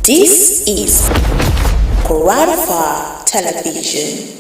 This is Kwararafa Television.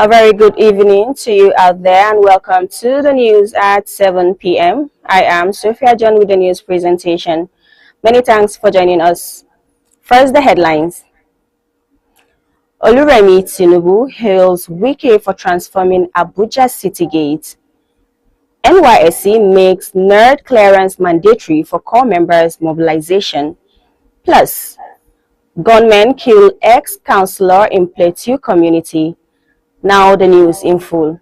A very good evening to you out there and welcome to the news at 7 p.m. I am Sophia John with the news presentation. Many thanks for joining us. First, the headlines. Oluremi Tinubu hails Wike for transforming Abuja City Gate. NYSC makes NERD clearance mandatory for corps members' mobilization. Plus, gunmen kill ex-councillor in Plateau community. Now the news in full.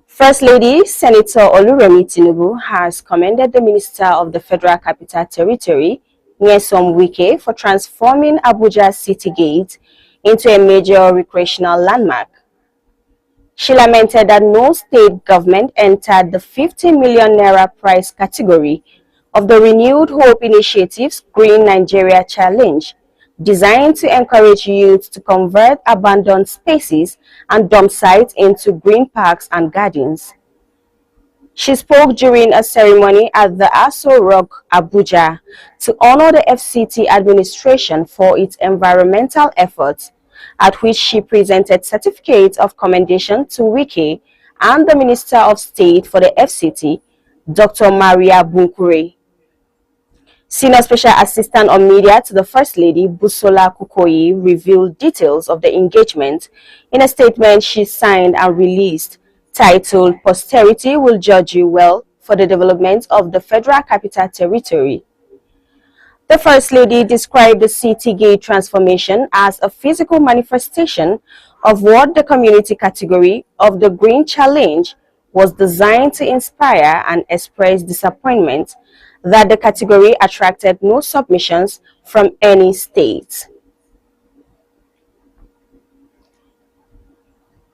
First Lady Senator Oluremi Tinubu has commended the Minister of the Federal Capital Territory, Nyesom Wike, for transforming Abuja City Gate into a major recreational landmark. She lamented that no state government entered the 50 million naira prize category of the Renewed Hope Initiative's Green Nigeria Challenge, designed to encourage youth to convert abandoned spaces and dump sites into green parks and gardens. She spoke during a ceremony at the Aso Rock, Abuja, to honor the FCT administration for its environmental efforts, at which she presented certificates of commendation to Wike and the Minister of State for the FCT, Dr. Maria Bunkure. Senior Special Assistant on Media to the First Lady, Busola Kukoyi, revealed details of the engagement in a statement she signed and released, titled, "Posterity Will Judge You Well for the Development of the Federal Capital Territory." The First Lady described the City Gate transformation as a physical manifestation of what the community category of the Green Challenge was designed to inspire, and express disappointment that the category attracted no submissions from any state.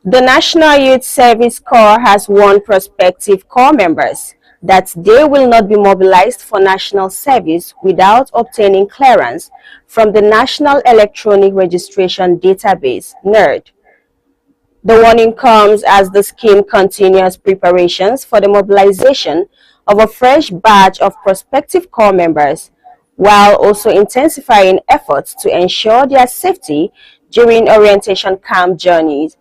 The National Youth Service Corps has warned prospective corps members that they will not be mobilized for national service without obtaining clearance from the National Electronic Registration Database, NERD. The warning comes as the scheme continues preparations for the mobilization of a fresh batch of prospective corps members, while also intensifying efforts to ensure their safety during orientation camp journeys.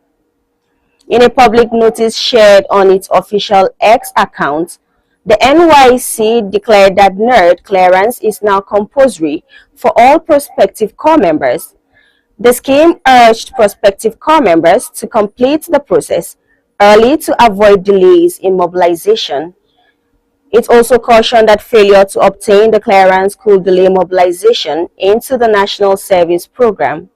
In a public notice shared on its official X account, the NYC declared that NERD clearance is now compulsory for all prospective corps members. The scheme urged prospective corps members to complete the process early to avoid delays in mobilization. It also cautioned that failure to obtain the clearance could delay mobilization into the National Service Program.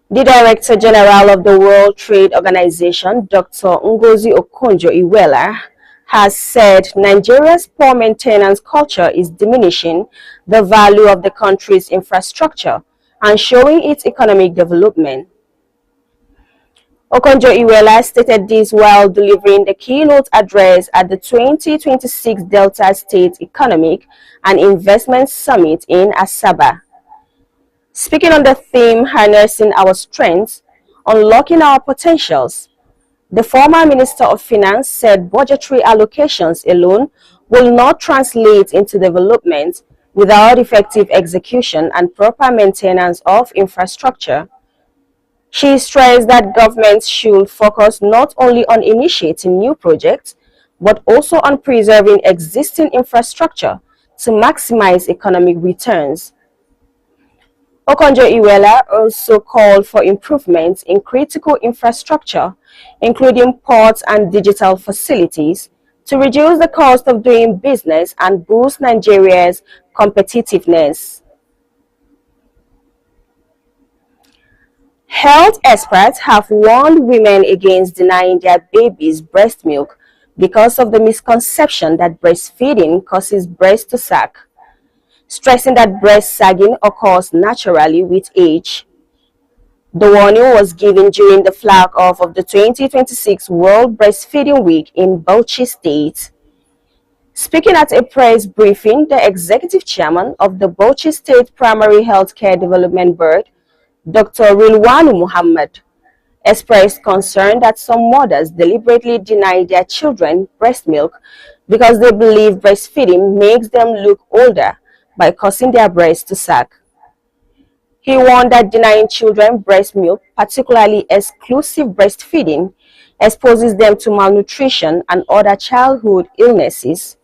The Director General of the World Trade Organization, Dr. Ngozi Okonjo-Iweala, has said Nigeria's poor maintenance culture is diminishing the value of the country's infrastructure and showing its economic development. Okonjo-Iweala stated this while delivering the keynote address at the 2026 Delta State Economic and Investment Summit in Asaba. Speaking on the theme, Harnessing Our Strengths, Unlocking Our Potentials, the former Minister of Finance said budgetary allocations alone will not translate into development without effective execution and proper maintenance of infrastructure. She stressed that governments should focus not only on initiating new projects, but also on preserving existing infrastructure to maximize economic returns. Okonjo-Iweala also called for improvements in critical infrastructure, including ports and digital facilities, to reduce the cost of doing business and boost Nigeria's competitiveness. Health experts have warned women against denying their babies breast milk because of the misconception that breastfeeding causes breast to sag, stressing that breast sagging occurs naturally with age. The warning was given during the flag off of the 2026 World Breastfeeding Week in Bauchi State. Speaking at a press briefing, the executive chairman of the Bauchi State Primary Healthcare Development Board, Dr. Rilwanu Muhammad, expressed concern that some mothers deliberately deny their children breast milk because they believe breastfeeding makes them look older by causing their breasts to sag. He warned that denying children breast milk, particularly exclusive breastfeeding, exposes them to malnutrition and other childhood illnesses.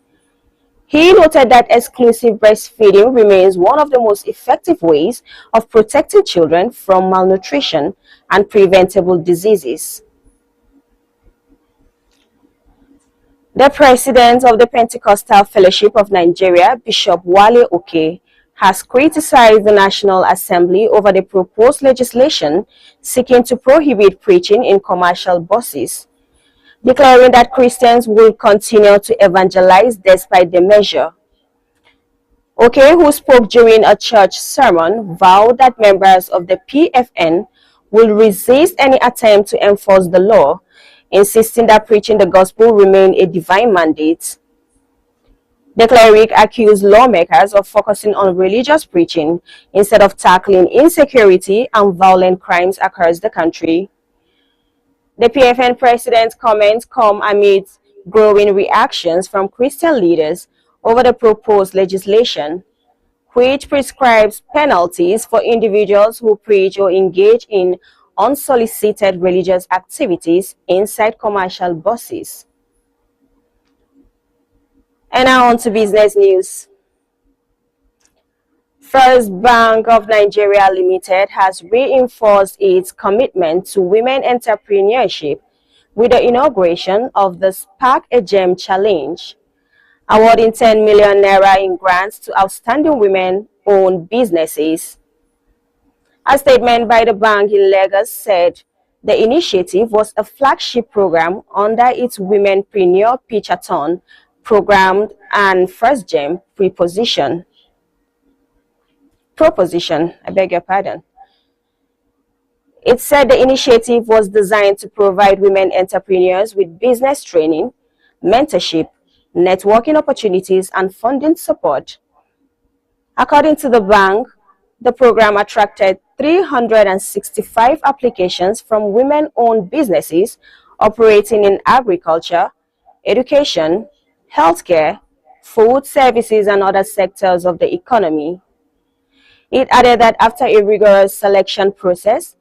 He noted that exclusive breastfeeding remains one of the most effective ways of protecting children from malnutrition and preventable diseases. The president of the Pentecostal Fellowship of Nigeria, Bishop Wale Oke, has criticized the National Assembly over the proposed legislation seeking to prohibit preaching in commercial buses, declaring that Christians will continue to evangelize despite the measure. Oke, who spoke during a church sermon, vowed that members of the PFN will resist any attempt to enforce the law, insisting that preaching the gospel remain a divine mandate. The cleric accused lawmakers of focusing on religious preaching instead of tackling insecurity and violent crimes across the country. The PFN president's comments come amid growing reactions from Christian leaders over the proposed legislation, which prescribes penalties for individuals who preach or engage in unsolicited religious activities inside commercial buses. And now on to business news. First Bank of Nigeria Limited has reinforced its commitment to women entrepreneurship with the inauguration of the Spark a Gem Challenge, awarding 10 million naira in grants to outstanding women-owned businesses. A statement by the bank in Lagos said the initiative was a flagship program under its Womenpreneur Pitchathon program and First Gem proposition. I beg your pardon. It said the initiative was designed to provide women entrepreneurs with business training, mentorship, networking opportunities, and funding support. According to the bank, the program attracted 365 applications from women-owned businesses operating in agriculture, education, healthcare, food services, and other sectors of the economy. It added that after a rigorous selection process,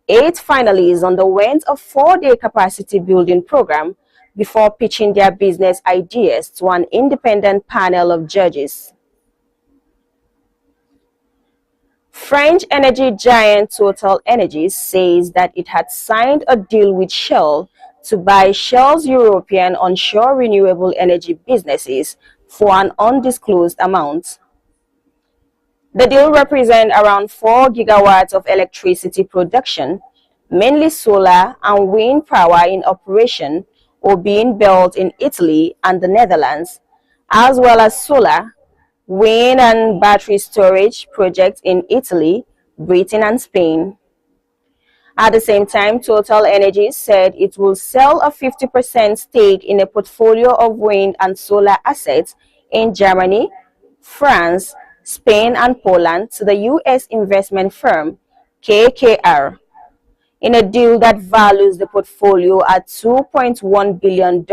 8 finalists underwent a 4-day capacity building program before pitching their business ideas to an independent panel of judges. French energy giant Total Energies says that it had signed a deal with Shell to buy Shell's European onshore renewable energy businesses for an undisclosed amount. The deal represents around 4 gigawatts of electricity production, mainly solar and wind power in operation or being built in Italy and the Netherlands, as well as solar, wind and battery storage projects in Italy, Britain and Spain. At the same time, Total Energies said it will sell a 50% stake in a portfolio of wind and solar assets in Germany, France, Spain and Poland to the U.S. investment firm KKR, in a deal that values the portfolio at $2.1 billion.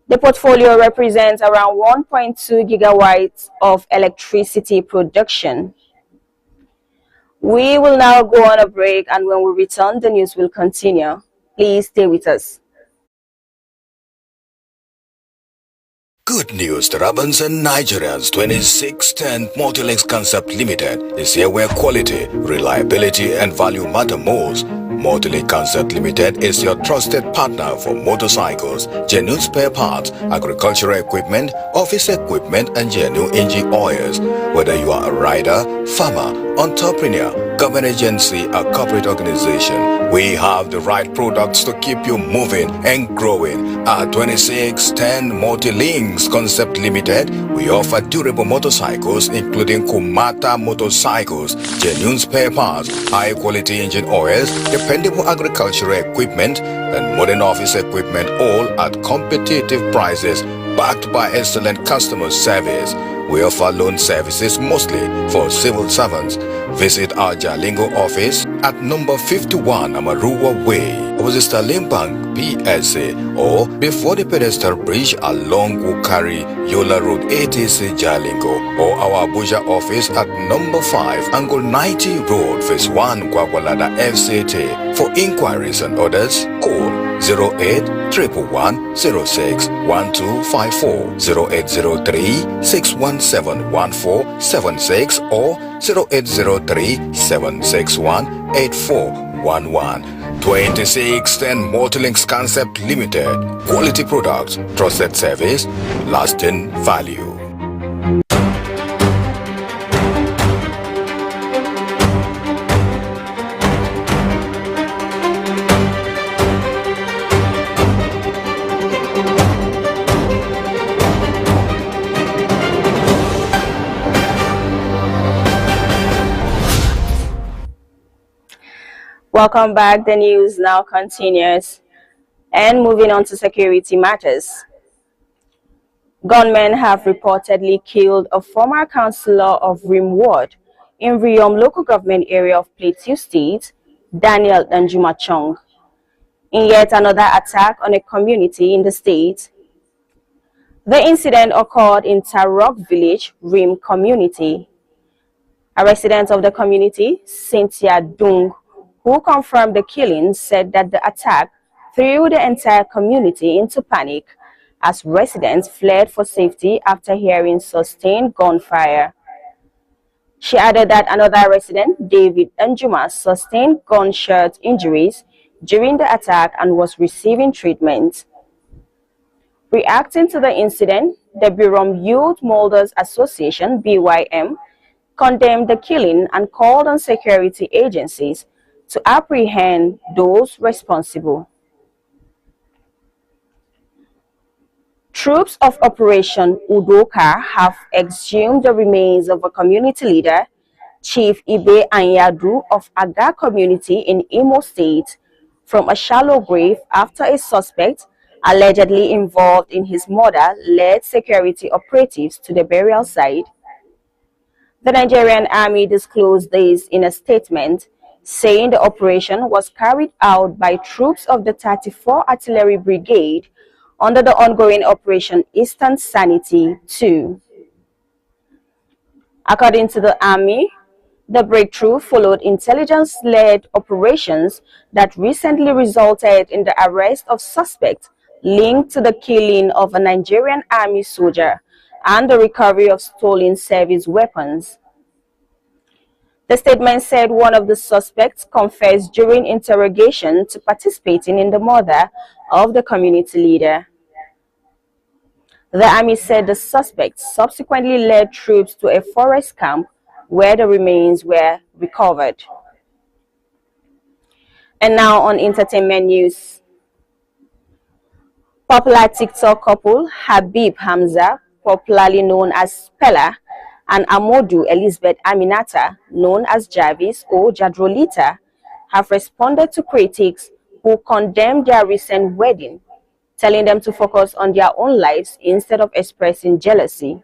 The portfolio represents around 1.2 gigawatts of electricity production. We will now go on a break, and when we return, the news will continue. Please stay with us. Good news, Tarabans and Nigerians. 2610 Multilinks Concept Limited is here where quality, reliability and value matter most. Multilink Concept Limited is your trusted partner for motorcycles, genuine spare parts, agricultural equipment, office equipment and genuine engine oils. Whether you are a rider, farmer, entrepreneur, government agency or corporate organization, we have the right products to keep you moving and growing. At 2610 Multilinks Concept Limited, we offer durable motorcycles including Kumata motorcycles, genuine spare parts, high quality engine oils, dependable agricultural equipment and modern office equipment, all at competitive prices backed by excellent customer service. We offer loan services mostly for civil servants. Visit our Jalingo office at number 51 Amaruwa Way, opposite Sterling Bank, PSA, or before the pedestal bridge along Wukari, Yola Road, ATC Jalingo, or our Abuja office at number 5 Angle 90 Road, Phase 1, Gwagwalada FCT. For inquiries and orders, call 08-111-06-1254, 0803-617-1476 or 0803-761-8411. 2610 Multilinks Concept Limited. Quality products, trusted service, lasting value. Welcome back. The news now continues. And moving on to security matters. Gunmen have reportedly killed a former councillor of Rim Ward in Riom local government area of Plateau State, Daniel Danjuma Chong, in yet another attack on a community in the state. The incident occurred in Tarok Village, Rim community. A resident of the community, Cynthia Dung, who confirmed the killing, said that the attack threw the entire community into panic as residents fled for safety after hearing sustained gunfire. She added that another resident, David Njuma, sustained gunshot injuries during the attack and was receiving treatment. Reacting to the incident, the Birom Youth Molders Association, BYM, condemned the killing and called on security agencies to apprehend those responsible. Troops of Operation Udoka have exhumed the remains of a community leader, Chief Ibe Anyadu of Aga community in Imo State, from a shallow grave after a suspect allegedly involved in his murder led security operatives to the burial site. The Nigerian Army disclosed this in a statement, saying the operation was carried out by troops of the 34th Artillery Brigade under the ongoing Operation Eastern Sanity 2. According to the Army, the breakthrough followed intelligence-led operations that recently resulted in the arrest of suspects linked to the killing of a Nigerian Army soldier and the recovery of stolen service weapons. The statement said one of the suspects confessed during interrogation to participating in the murder of the community leader. The army said the suspect subsequently led troops to a forest camp where the remains were recovered. And now on entertainment news. Popular TikTok couple Habib Hamza, popularly known as Pella, and Amodu Elizabeth Aminata, known as Jarvis or Jadrolita, have responded to critics who condemned their recent wedding, telling them to focus on their own lives instead of expressing jealousy.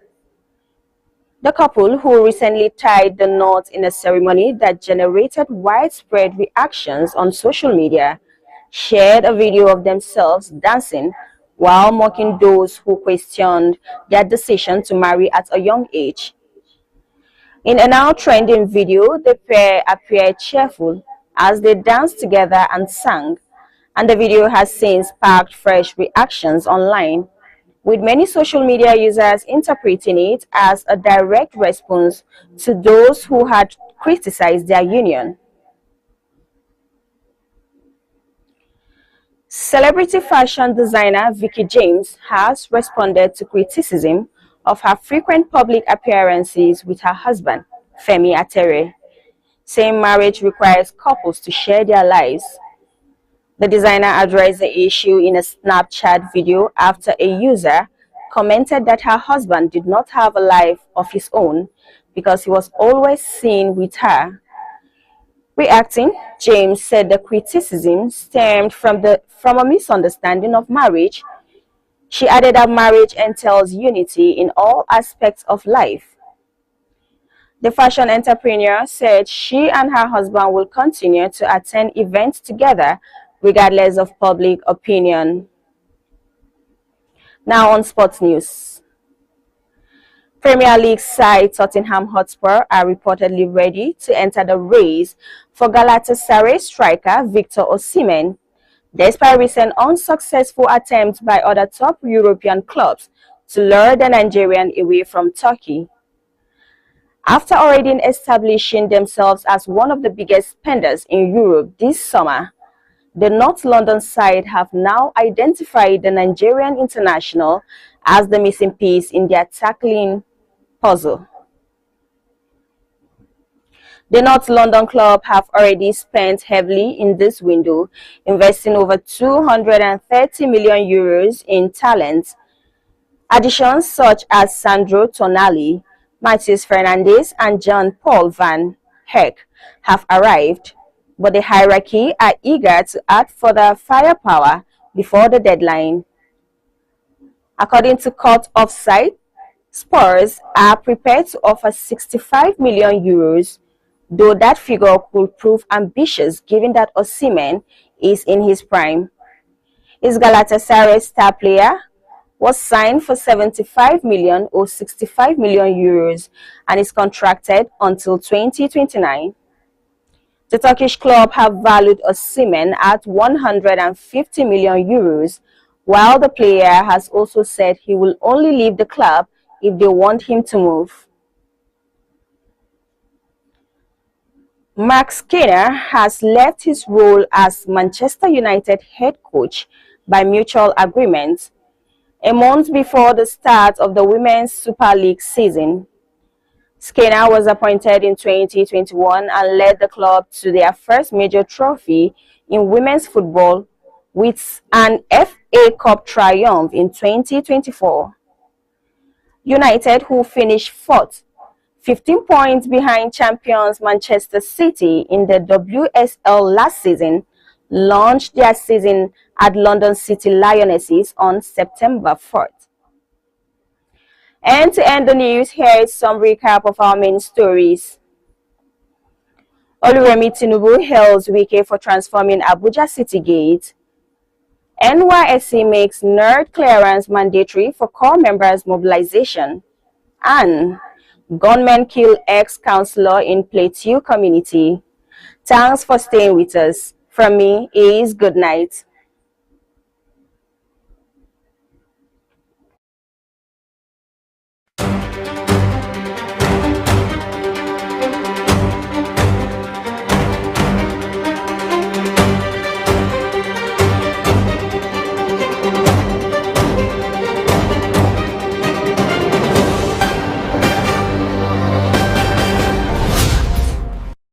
The couple, who recently tied the knot in a ceremony that generated widespread reactions on social media, shared a video of themselves dancing while mocking those who questioned their decision to marry at a young age. In a now trending video, the pair appeared cheerful as they danced together and sang, and the video has since sparked fresh reactions online. with many social media users interpreting it as a direct response to those who had criticized their union. Celebrity fashion designer Vicky James has responded to criticism of her frequent public appearances with her husband, Femi Atere, saying marriage requires couples to share their lives. The designer addressed the issue in a Snapchat video after a user commented that her husband did not have a life of his own because he was always seen with her. Reacting, James said the criticism stemmed from a misunderstanding of marriage. She added that marriage entails unity in all aspects of life. The fashion entrepreneur said she and her husband will continue to attend events together regardless of public opinion. Now on sports news. Premier League side Tottenham Hotspur are reportedly ready to enter the race for Galatasaray striker Victor Osimhen, despite recent unsuccessful attempts by other top European clubs to lure the Nigerian away from Turkey. After already establishing themselves as one of the biggest spenders in Europe this summer, the North London side have now identified the Nigerian international as the missing piece in their tackling puzzle. The North London club have already spent heavily in this window, investing over 230 million euros in talent. Additions such as Sandro Tonali, Matheus Fernandes, and John Paul van Heck have arrived, but the hierarchy are eager to add further firepower before the deadline. According to Court Offside, Spurs are prepared to offer 65 million euros, though that figure could prove ambitious given that Osimhen is in his prime. His Galatasaray star player was signed for 75 million or 65 million euros and is contracted until 2029. The Turkish club have valued Osimhen at 150 million euros, while the player has also said he will only leave the club if they want him to move. Mark Skinner has left his role as Manchester United head coach by mutual agreement a month before the start of the Women's Super League season. Skinner was appointed in 2021 and led the club to their first major trophy in women's football with an FA Cup triumph in 2024. United, who finished fourth, 15 points behind champions Manchester City in the WSL last season, launched their season at London City Lionesses on September 4th. And to end the news, here is some recap of our main stories. Oluremi Tinubu hails Wike for transforming Abuja City Gate. NYSC makes nerd clearance mandatory for corps members' mobilization. And gunmen kill ex-councillor in Plateau community. Thanks for staying with us. From me is good night.